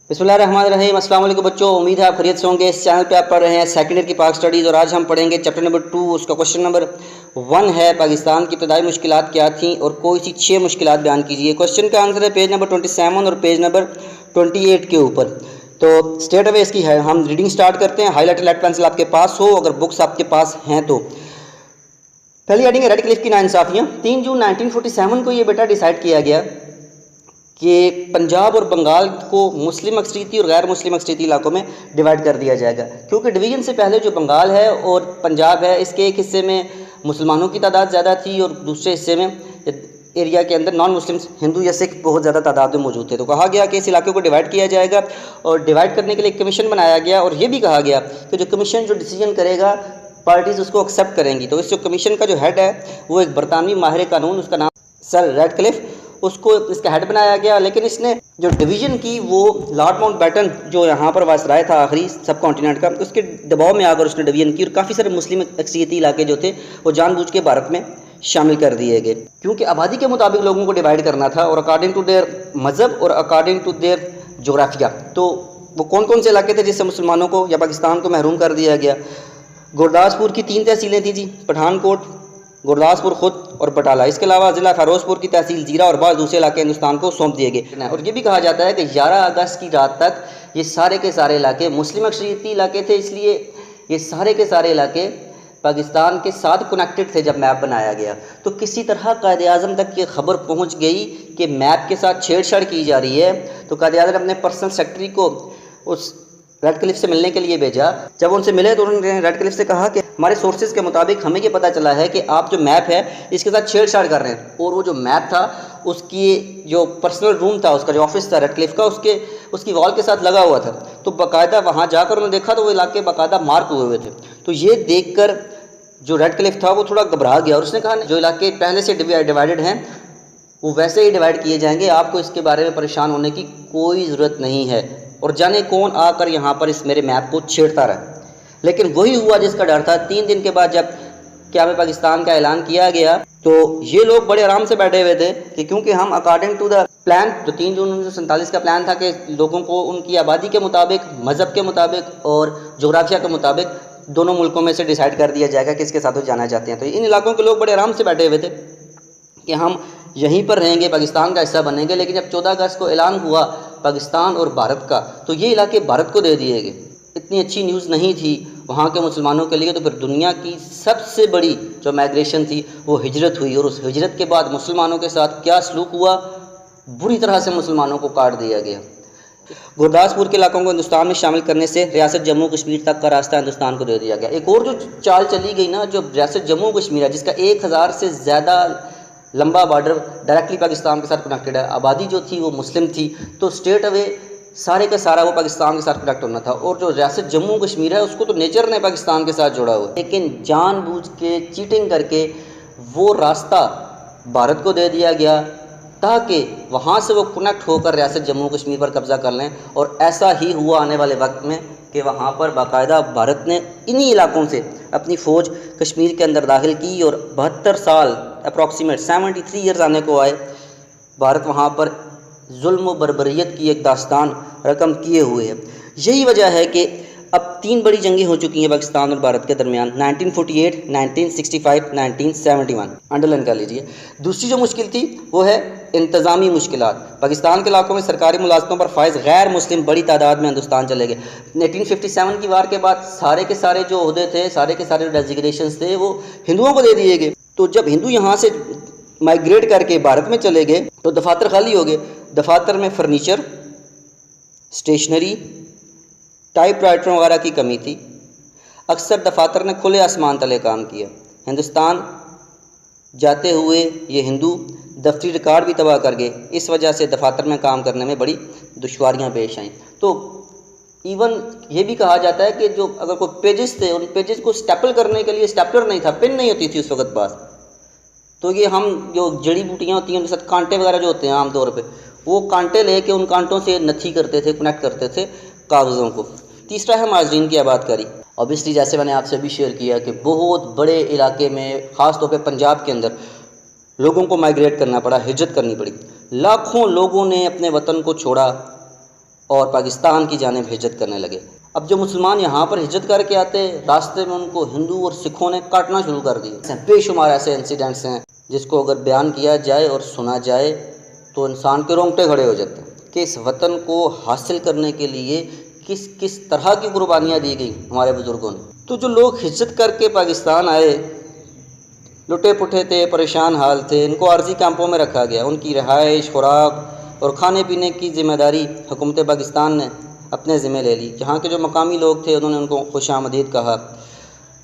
बिस्मिल्लाहिर्रहमानिर्रहीम। अस्सलाम वालेकुम बच्चों, उम्मीद है आप खैरियत से होंगे। इस चैनल पे आप पढ़ रहे हैं सेकंड ईयर की पाक स्टडीज़ और आज हम पढ़ेंगे चैप्टर नंबर 2। उसका क्वेश्चन नंबर 1 है पाकिस्तान की इब्तदाई मुश्किलात क्या थीं और कोई सी 6 मुश्किलात बयान कीजिए। क्वेश्चन का आंसर है पेज नंबर 27 और पेज नंबर 28 के ऊपर। तो स्ट्रेट अवे इसकी है हम रीडिंग स्टार्ट करते हैं। हाईलाइटर लेड पेंसिल आपके पास हो, अगर बुक्स आपके पास हैं तो। पहली हेडिंग है रेडक्लिफ की नाइंसाफियाँ। 3 जून 1947 को ये बेटा डिसाइड किया गया कि पंजाब और बंगाल को मुस्लिम अक्सरीती और गैर मुस्लिम अक्सरीती इलाकों में डिवाइड कर दिया जाएगा, क्योंकि डिवीज़न से पहले जो बंगाल है और पंजाब है, इसके एक हिस्से में मुसलमानों की तादाद ज़्यादा थी और दूसरे हिस्से में एरिया के अंदर नॉन मुस्लिम्स हिंदू या सिख बहुत ज़्यादा तादाद में मौजूद थे। तो कहा गया कि इस इलाके को डिवाइड किया जाएगा और डिवाइड करने के लिए एक कमीशन बनाया गया और ये भी कहा गया कि जो कमीशन जो डिसीजन करेगा पार्टीज़ उसको एक्सेप्ट करेंगी। तो इस जो कमीशन का जो हेड है वो एक बरतानवी माहिर कानून, उसका नाम सर रेडक्लिफ, उसको इसका हेड बनाया गया। लेकिन इसने जो डिवीज़न की वो लॉर्ड माउंटबेटन जो यहाँ पर वायसराय था आखिरी सब कॉन्टिनेंट का, उसके दबाव में आकर उसने डिवीज़न की और काफ़ी सारे मुस्लिम अक्सरीती इलाके जो थे वो जानबूझ के भारत में शामिल कर दिए गए, क्योंकि आबादी के मुताबिक लोगों को डिवाइड करना था और अकॉर्डिंग टू देयर मज़हब और अकॉर्डिंग टू देयर जोग्राफिया। तो वो कौन कौन से इलाके थे जिससे मुसलमानों को या पाकिस्तान को महरूम कर दिया गया। गुरदासपुर की 3 तहसीलें थी जी, पठानकोट, गुरदासपुर खुद और बटाला। इसके अलावा ज़िला फ़िरोज़पुर की तहसील जीरा और बाद दूसरे इलाके हिंदुस्तान को सौंप दिए गए। और ये भी कहा जाता है कि 11 अगस्त की रात तक ये सारे के सारे इलाके मुस्लिम अक्सरीती इलाके थे, इसलिए ये सारे के सारे इलाके पाकिस्तान के साथ कनेक्टेड थे। जब मैप बनाया गया तो किसी तरह कायद आज़म तक ये खबर पहुँच गई कि मैप के साथ छेड़छाड़ की जा रही है। तो कायद आज़म ने अपने पर्सनल सेक्रेटरी को उस रेडक्लिफ से मिलने के लिए भेजा। जब उनसे मिले तो उन्होंने रेडक्लिफ से कहा कि हमारे सोर्सेज के मुताबिक हमें ये पता चला है कि आप जो मैप है इसके साथ छेड़छाड़ कर रहे हैं। और वो जो मैप था उसकी जो पर्सनल रूम था, उसका जो ऑफिस था रेडक्लिफ का, उसकी वॉल के साथ लगा हुआ था। तो बाकायदा वहाँ जाकर उन्होंने देखा तो वो इलाके बाकायदा मार्क हुए हुए थे। तो ये देख कर जो रेडक्लिफ था वो थोड़ा घबरा गया और उसने कहा जो इलाके पहले से डिवाइडेड हैं वो वैसे ही डिवाइड किए जाएंगे, आपको इसके बारे में परेशान होने की कोई ज़रूरत नहीं है। और जाने कौन आकर यहाँ पर इस मेरे मैप को छेड़ता रहा। लेकिन वही हुआ जिसका डर था। 3 दिन के बाद जब क़याम पाकिस्तान का ऐलान किया गया तो ये लोग बड़े आराम से बैठे हुए थे कि क्योंकि हम अकॉर्डिंग टू द प्लान, जो 3 जून 1947 का प्लान था कि लोगों को उनकी आबादी के मुताबिक, मज़हब के मुताबिक और जोग्राफिया के मुताबिक दोनों मुल्कों में से डिसाइड कर दिया जाएगा किसके साथ वो जाना चाहते हैं। तो इन इलाकों के लोग बड़े आराम से बैठे हुए थे कि हम यहीं पर रहेंगे, पाकिस्तान का हिस्सा बनेंगे। लेकिन जब 14 अगस्त को ऐलान हुआ पाकिस्तान और भारत का, तो ये इलाके भारत को दे दिए गए। इतनी अच्छी न्यूज़ नहीं थी वहाँ के मुसलमानों के लिए। तो फिर दुनिया की सबसे बड़ी जो माइग्रेशन थी वो हिजरत हुई और उस हिजरत के बाद मुसलमानों के साथ क्या सलूक हुआ, बुरी तरह से मुसलमानों को काट दिया गया। गुरदासपुर के इलाकों को हिंदुस्तान में शामिल करने से रियासत जम्मू कश्मीर तक का रास्ता हिंदुस्तान को दे दिया गया। एक और जो चाल चली गई ना, जो रियासत जम्मू कश्मीर है जिसका 1000 से ज़्यादा लंबा बॉर्डर डायरेक्टली पाकिस्तान के साथ कनेक्टेड है, आबादी जो थी वो मुस्लिम थी, तो स्ट्रेट अवे सारे का सारा वो पाकिस्तान के साथ कनेक्ट होना था। और जो रियासत जम्मू कश्मीर है उसको तो नेचर ने पाकिस्तान के साथ जोड़ा हुआ है, लेकिन जानबूझ के चीटिंग करके वो रास्ता भारत को दे दिया गया ताकि वहाँ से वो कनेक्ट होकर रियासत जम्मू कश्मीर पर कब्ज़ा कर लें। और ऐसा ही हुआ आने वाले वक्त में कि वहाँ पर बाकायदा भारत ने इन्हीं इलाकों से अपनी फ़ौज कश्मीर के अंदर दाखिल की और 72 साल अप्रॉक्सीमेट 73 ईयर्स आने को आए, भारत वहाँ पर जुल्म व बर्बरियत की एक दास्तान रकम किए हुए है। यही वजह है कि अब 3 बड़ी जंगें हो चुकी हैं पाकिस्तान और भारत के दरमियान, 1948, 1965, 1971, अंडरलाइन कर लीजिए। दूसरी जो मुश्किल थी वो है इंतज़ामी मुश्किलात। पाकिस्तान के इलाकों में सरकारी मुलाजमतों पर फायज गैर मुस्लिम बड़ी तादाद में हिंदुस्तान चले गए। 1957 की वार के बाद सारे के सारे जो ओहदे थे, सारे के सारे डेजिग्नेशंस थे वो हिंदुओं को दे दिए गए। तो जब हिंदू यहाँ से माइग्रेट करके भारत में चले गए तो दफातर खाली हो गए। दफातर में फर्नीचर, स्टेशनरी, टाइपराइटरों वगैरह की कमी थी। अक्सर दफातर ने खुले आसमान तले काम किया। हिंदुस्तान जाते हुए ये हिंदू दफ्तरी रिकॉर्ड भी तबाह कर गए। इस वजह से दफातर में काम करने में बड़ी दुश्वारियाँ पेश आईं। तो इवन ये भी कहा जाता है कि जो अगर कोई पेजेस थे उन पेजेस को स्टेपल करने के लिए स्टेपलर नहीं था, पेन नहीं होती थी उस वक्त पास। तो ये हम जो जड़ी बूटियाँ होती हैं उनके साथ कांटे वगैरह जो होते हैं आमतौर पे, वो कांटे लेके उन कांटों से नथी करते थे, कनेक्ट करते थे कागज़ों को। तीसरा है माजरीन की आबादकारी। ऑब्वियसली जैसे मैंने आपसे भी शेयर किया कि बहुत बड़े इलाके में, ख़ास तौर पे पंजाब के अंदर लोगों को माइग्रेट करना पड़ा, हिजरत करनी पड़ी। लाखों लोगों ने अपने वतन को छोड़ा और पाकिस्तान की जानिब हिजरत करने लगे। अब जो मुसलमान यहाँ पर हिजरत करके आते, रास्ते में उनको हिंदू और सिखों ने काटना शुरू कर दिया। बेशुमार ऐसे इंसिडेंट्स हैं जिसको अगर बयान किया जाए और सुना जाए तो इंसान के रोंगटे खड़े हो जाते हैं कि इस वतन को हासिल करने के लिए किस किस तरह की कुर्बानियाँ दी गई हमारे बुज़ुर्गों ने। तो जो लोग हिजरत करके पाकिस्तान आए, लुटे पुटे थे, परेशान हाल थे, इनको आर्जी कैंपों में रखा गया। उनकी रिहाइश, खुराक और खाने पीने की ज़िम्मेदारी हुकूमत पाकिस्तान ने अपने ज़िम्मे ले ली। यहाँ के जो मकामी लोग थे उन्होंने उनको खुशामदीद कहा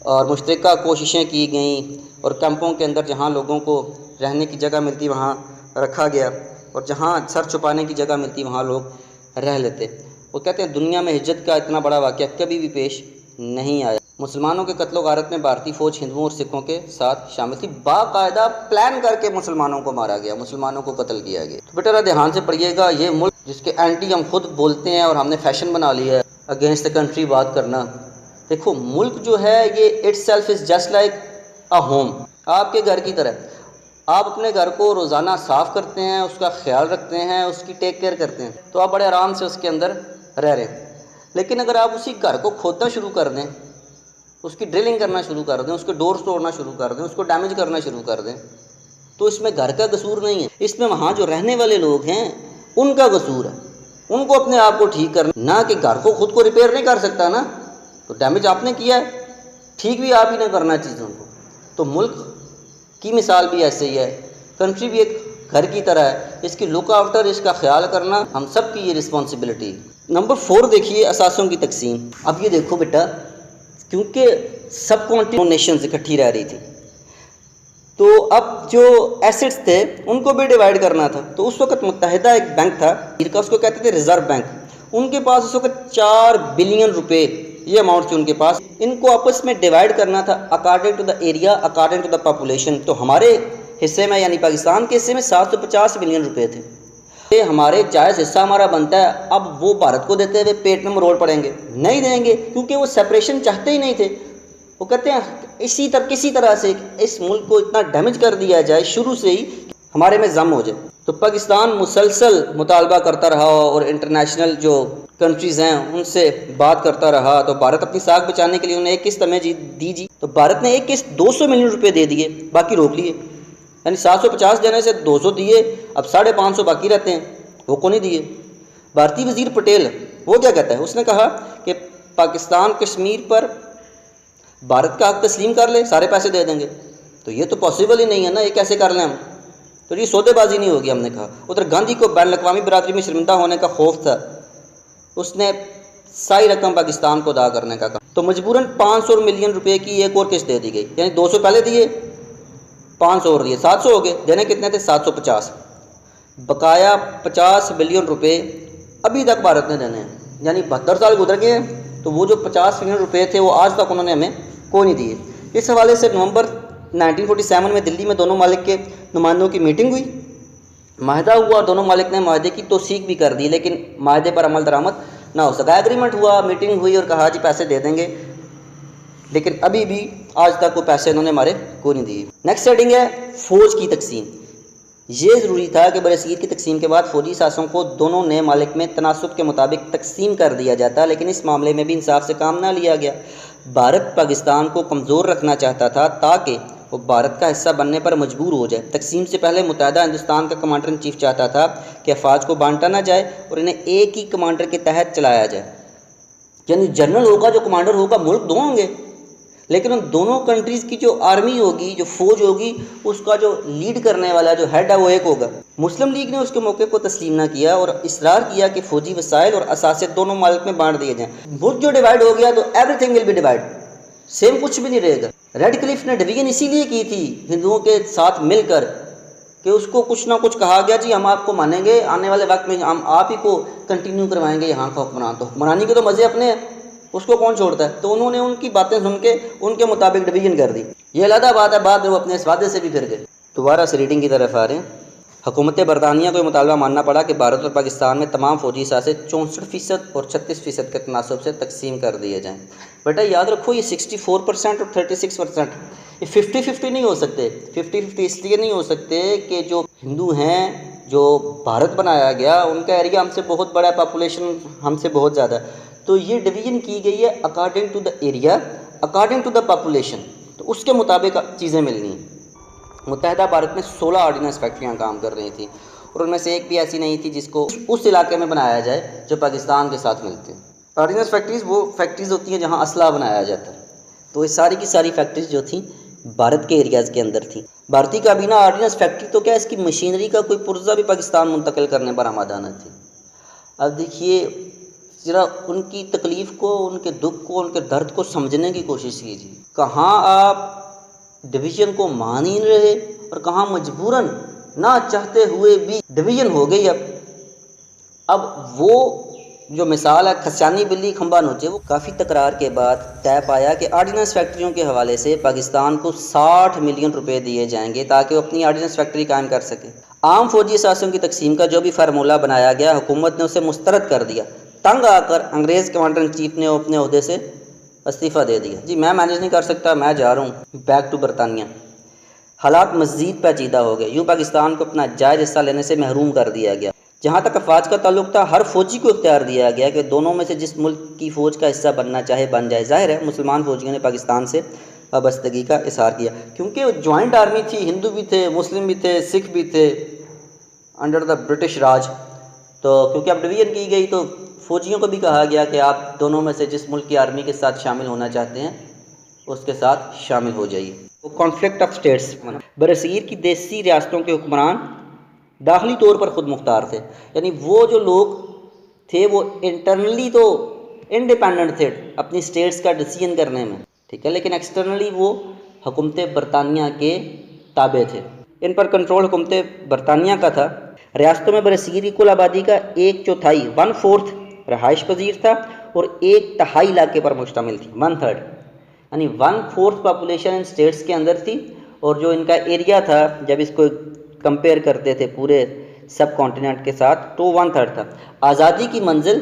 और मुश्तरका कोशिशें की गई और कैंपों के अंदर जहाँ लोगों को रहने की जगह मिलती वहाँ रखा गया और जहाँ सर छुपाने की जगह मिलती वहाँ लोग रह लेते। वो कहते हैं दुनिया में हिजरत का इतना बड़ा वाक़या कभी भी पेश नहीं आया। मुसलमानों के कत्लो गारत में भारतीय फ़ौज हिंदुओं और सिखों के साथ शामिल थी। बाकायदा प्लान करके मुसलमानों को मारा गया, मुसलमानों को कत्ल किया गया। तो बेटा ध्यान से पढ़िएगा, ये मुल्क जिसके एंटी हम खुद बोलते हैं और हमने फैशन बना लिया है अगेंस्ट द कंट्री बात करना। देखो मुल्क जो है ये it's self is just like a home, आपके घर की तरह। आप अपने घर को रोज़ाना साफ़ करते हैं, उसका ख्याल रखते हैं, उसकी टेक केयर करते हैं, तो आप बड़े आराम से उसके अंदर रह रहे हैं। लेकिन अगर आप उसी घर को खोदना शुरू कर दें, उसकी ड्रिलिंग करना शुरू कर दें, उसके डोर्स तोड़ना शुरू कर दें, उसको डैमेज करना शुरू कर दें, तो इसमें घर का कसूर नहीं है, इसमें वहाँ जो रहने वाले लोग हैं उनका कसूर है। उनको अपने आप को ठीक करना, ना कि घर को खुद को रिपेयर नहीं कर सकता ना, तो डैमेज आपने किया है, ठीक भी आप ही ने करना चीज़ों को। तो मुल्क की मिसाल भी ऐसे ही है, कंट्री भी एक घर की तरह है, इसकी लुक आफ्टर, इसका ख्याल करना हम सब की ये रिस्पॉन्सिबिलिटी। नंबर 4 देखिए असासों की तकसीम। अब ये देखो बेटा, क्योंकि सब कॉन्टिनेंट नेशंस इकट्ठी रह रही थी, तो अब जो एसेट्स थे उनको भी डिवाइड करना था। तो उस वक्त मुत्तहिदा एक बैंक था जिसका उसको कहते थे रिजर्व बैंक। उनके पास उस वक्त 4 बिलियन रुपए ये अमाउंट थी उनके पास। इनको आपस में डिवाइड करना था according to the area, according to the population. तो हमारे हिस्से में यानी पाकिस्तान के हिस्से में 750 बिलियन रुपए थे। ये हमारे जायज़ हिस्सा हमारा बनता है, अब वो भारत को देते हुए पेट में मरोड़ पड़ेंगे? नहीं देंगे, क्योंकि वो सेपरेशन चाहते ही नहीं थे। वो कहते हैं किसी तरह से इस मुल्क को इतना डैमेज कर दिया जाए शुरू से ही हमारे में जम हो जाए। तो पाकिस्तान मुसलसल मुतालबा करता रहा और इंटरनेशनल जो कंट्रीज़ हैं उनसे बात करता रहा। तो भारत अपनी साख बचाने के लिए उन्हें एक किस्त हमें दी जी, तो भारत ने एक किस्त 200 मिलियन रुपए दे दिए, बाकी रोक लिए। यानी 750 देने से 200 दिए, अब 550 बाकी रहते हैं, वो को नहीं दिए। भारतीय वजीर पटेल वो क्या कहता है, उसने कहा कि पाकिस्तान कश्मीर पर भारत का हक तस्लीम कर ले, सारे पैसे दे देंगे। तो ये तो पॉसिबल ही नहीं है ना, ये कैसे कर लें हम? तो ये सौदेबाजी नहीं होगी, हमने कहा। उधर गांधी को बैन अवी बरादरी में शर्मिंदा होने का खौफ था, उसने सारी रकम पाकिस्तान को अदा करने का कहा। तो मजबूरन 500 मिलियन रुपए की एक और किस्त दे दी गई, यानी 200 पहले दिए, 500 और दिए, 700 हो गए। देने कितने थे? 750। बकाया 50 बिलियन रुपए अभी तक भारत ने देने हैं, यानी 72 साल गुजर गए हैं। तो वो जो 50 बिलियन रुपए थे वो आज तक उन्होंने हमें कोई नहीं दिए। इस हवाले से नवंबर 1947 में दिल्ली में दोनों मालिक के नुमाइंदों की मीटिंग हुई, माहिदा हुआ, दोनों मालिक ने माहदे की तौसीक भी कर दी, लेकिन माहदे पर अमल दरामद ना हो सका। एग्रीमेंट हुआ, मीटिंग हुई और कहा जी पैसे दे देंगे, लेकिन अभी भी आज तक वो पैसे इन्होंने हमारे को नहीं दिए। नेक्स्ट हेडिंग है फ़ौज की तकसीम। ये ज़रूरी था कि बरसीर की तकसीम के बाद फ़ौजी सासों को दोनों नए मालिक में तनासुब के मुताबिक तकसीम कर दिया जाता, लेकिन इस मामले में भी इंसाफ से काम ना लिया गया। भारत पाकिस्तान को कमज़ोर रखना चाहता था ताकि वो भारत का हिस्सा बनने पर मजबूर हो जाए। तकसीम से पहले मुत्तहिदा हिंदुस्तान का कमांडर इन चीफ चाहता था कि अफवाज को बांटा ना जाए और इन्हें एक ही कमांडर के तहत चलाया जाए, यानी जनरल होगा, जो कमांडर होगा, मुल्क दो होंगे, लेकिन उन दोनों कंट्रीज़ की जो आर्मी होगी, जो फौज होगी, उसका जो लीड करने वाला जो हेड है वो एक होगा। मुस्लिम लीग ने उसके मौके को तस्लीम ना किया और इसरार किया कि फ़ौजी वसाइल और असासे दोनों मालिक में बांट दिए जाएँ। मुल्क जो डिवाइड हो गया तो everything will be divide, same कुछ भी नहीं रहेगा। रेड क्लिफ ने डिवीजन इसीलिए की थी हिंदुओं के साथ मिलकर कि उसको कुछ ना कुछ कहा गया, जी हम आपको मानेंगे, आने वाले वक्त में हम आप ही को कंटिन्यू करवाएंगे यहाँ का हुक्मरान। तो हुक्मरानी के तो मज़े अपने हैं, उसको कौन छोड़ता है? तो उन्होंने उनकी बातें सुन के उनके मुताबिक डिवीजन कर दी। ये अलग बात है, बाद में वो अपने इस वादे से भी फिर गए। दोबारा से रीडिंग की तरफ आ रहे हैं। हुकूमत बरतानिया को मुतालबा मानना पड़ा कि भारत और पाकिस्तान में तमाम फ़ौजी सासे 64% और 36% के तनासब से तकसीम कर दिए जाएँ। बेटा याद रखो, ये 64% और 36%, ये 50-50 नहीं हो सकते। 50-50 इसलिए नहीं हो सकते कि जो हिंदू हैं जो भारत बनाया गया उनका एरिया हमसे बहुत बड़ा है, पॉपुलेशन हमसे बहुत ज़्यादा है, तो ये डिवीज़न की गई है according to the area, according to the population, तो उसके मुताबिक चीज़ें मिलनी हैं। मुत्तहदा भारत में 16 ऑर्डिनेंस फैक्ट्रियाँ काम कर रही थी और उनमें से एक भी ऐसी नहीं थी जिसको उस इलाके में बनाया जाए जो पाकिस्तान के साथ मिलते हैं। ऑर्डिनेंस फैक्ट्रीज़ वो फैक्ट्रीज़ होती हैं जहाँ असला बनाया जाता है, तो ये सारी की सारी फैक्ट्रीज जो थी भारत के एरियाज़ के अंदर थी। भारतीय काबीना ऑर्डिनेंस फैक्ट्री तो क्या इसकी मशीनरी का कोई पुर्जा भी पाकिस्तान मुंतकिल करने पर आमादा न थी। अब देखिए ज़रा उनकी तकलीफ़ को, उनके दुख को, उनके दर्द को समझने की कोशिश कीजिए। कहाँ आप डिवीज़न को मान ही नहीं रहे और कहाँ मजबूरन ना चाहते हुए भी डिवीज़न हो गई। अब वो जो मिसाल है खसियानी बिल्ली खंबा नोचे, वो काफ़ी तकरार के बाद तय पाया कि ऑर्डिनेंस फैक्ट्रियों के हवाले से पाकिस्तान को 60 मिलियन रुपए दिए जाएंगे ताकि वो अपनी ऑर्डिनेंस फैक्ट्री कायम कर सके। आम फौजी असासों की तकसीम का जो भी फार्मूला बनाया गया, हुकूमत ने उसे मुस्तरद कर दिया। तंग आकर अंग्रेज़ कमांडर इन चीफ ने अपने अहदे से इस्तीफ़ा दे दिया। जी मैं मैनेज नहीं कर सकता, मैं जा रहा हूँ बैक टू बरतानिया। हालात मज़ीद पेचीदा हो गए, यूँ पाकिस्तान को अपना जायज़ हिस्सा लेने से महरूम कर दिया गया। जहाँ तक अफवाज का ताल्लुक था, हर फौजी को इख्तियार दिया गया कि दोनों में से जिस मुल्क की फ़ौज का हिस्सा बनना चाहे बन जाए। ज़ाहिर है मुसलमान फौजियों ने पाकिस्तान से वाबस्तगी का इज़हार किया, क्योंकि जॉइंट आर्मी थी, हिंदू भी थे, मुस्लिम भी थे, सिख भी थे अंडर द ब्रिटिश राज। तो क्योंकि अब डिवीज़न की गई तो फ़ौजियों को भी कहा गया कि आप दोनों में से जिस मुल्क की आर्मी के साथ शामिल होना चाहते हैं उसके साथ शामिल हो जाइए। वो कॉन्फ्लिक्ट ऑफ स्टेट्स, बरसीर की देसी रियासतों के हुक्मरान दाखिली तौर पर ख़ुद मुख्तार थे, यानी वो जो लोग थे वो इंटरनली तो इंडिपेंडेंट थे अपनी स्टेट्स का डिसीजन करने में, ठीक है, लेकिन एक्सटर्नली वो हुकूमत बरतानिया के ताबे थे। इन पर कंट्रोल हुकूमत बरतानिया का था। रियासतों में बरसीर की कुल आबादी का 1/4 1/4 रहाइश पजीर था और 1/3 इलाके पर मुश्तमिल थी, 1/3, यानी 1/4 पॉपुलेशन इन स्टेट्स के अंदर थी। और जो इनका एरिया था जब इसको कंपेयर करते थे पूरे सब कॉन्टिनेंट के साथ तो 1/3 था। आज़ादी की मंजिल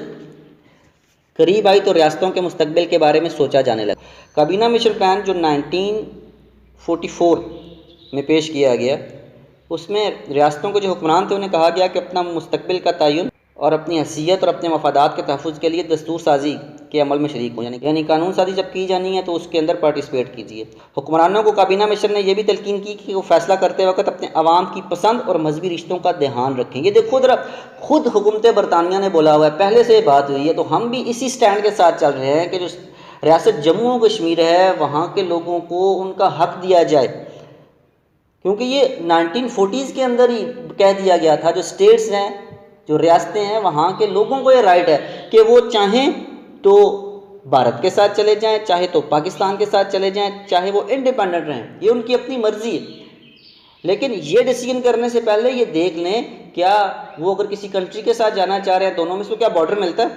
करीब आई तो रियासतों के मुस्तकबिल के बारे में सोचा जाने लगा। काबीना मिशन प्लान जो 1944 में पेश किया गया, उसमें रियासतों के जो हुक्मरान थे उन्हें कहा गया कि अपना मुस्तकबिल का तयन और अपनी हैसियत और अपने मफादात के तहफ़्फ़ुज़ के लिए दस्तूर साजी के अमल में शरीक हो, यानी कानून साजी जब की जानी है तो उसके अंदर पार्टिसिपेट कीजिए। हुक्मरानों को काबीना मिशन ने यह भी तलकीन की कि वो फैसला करते वक्त अपने अवाम की पसंद और मजहबी रिश्तों का ध्यान रखें। ये देखो ज़रा, खुद हुकूमत बरतानिया ने बोला हुआ है, पहले से बात हुई है, तो हम भी इसी स्टैंड के साथ चल रहे हैं कि जो रियासत जम्मू कश्मीर है वहाँ के लोगों को उनका हक दिया जाए, क्योंकि ये 1940s के अंदर ही कह दिया गया था जो स्टेट्स हैं, जो रियासतें हैं, वहाँ के लोगों को ये राइट है कि वो चाहें तो भारत के साथ चले जाएं, चाहे तो पाकिस्तान के साथ चले जाएं, चाहे वो इंडिपेंडेंट रहें, ये उनकी अपनी मर्जी है। लेकिन ये डिसीजन करने से पहले ये देख लें क्या वो अगर किसी कंट्री के साथ जाना चाह रहे हैं, दोनों में से क्या बॉर्डर मिलता है,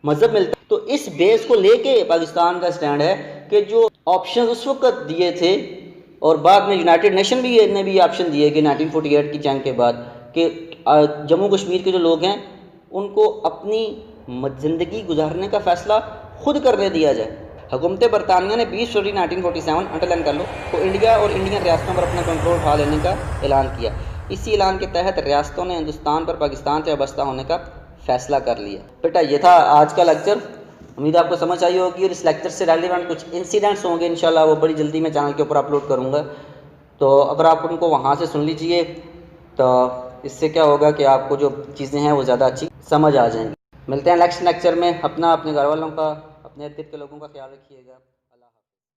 मजहब मिलता है। तो इस बेस को लेके पाकिस्तान का स्टैंड है कि जो ऑप्शन उस वक्त दिए थे और बाद में यूनाइटेड नेशन भी ने भी ऑप्शन दिए कि 1948 की जंग के बाद कि जम्मू कश्मीर के जो लोग हैं उनको अपनी ज़िंदगी गुजारने का फ़ैसला खुद करने दिया जाए। हुकूमत बरतानिया ने 20 फरवरी 1947 अंडरलाइन कर लो तो इंडिया और इंडियन रियासतों पर अपना कंट्रोल उठा लेने का ऐलान किया। इसी ऐलान के तहत रियासतों ने हिंदुस्तान पर पाकिस्तान से वाबस्ता होने का फ़ैसला कर लिया। बेटा ये था आज का लेक्चर, उम्मीद आपको समझ आई होगी और इस लेक्चर से रेलिवेंट कुछ इंसिडेंट्स होंगे इंशाल्लाह वो बड़ी जल्दी मैं चैनल के ऊपर अपलोड करूँगा, तो अगर आप उनको वहाँ से सुन लीजिए तो इससे क्या होगा कि आपको जो चीज़ें हैं वो ज़्यादा अच्छी समझ आ जाएंगी। मिलते हैं नेक्स्ट लेक्चर में। अपना, अपने घर वालों का, अपने इर्द गिर्द के लोगों का ख्याल रखिएगा।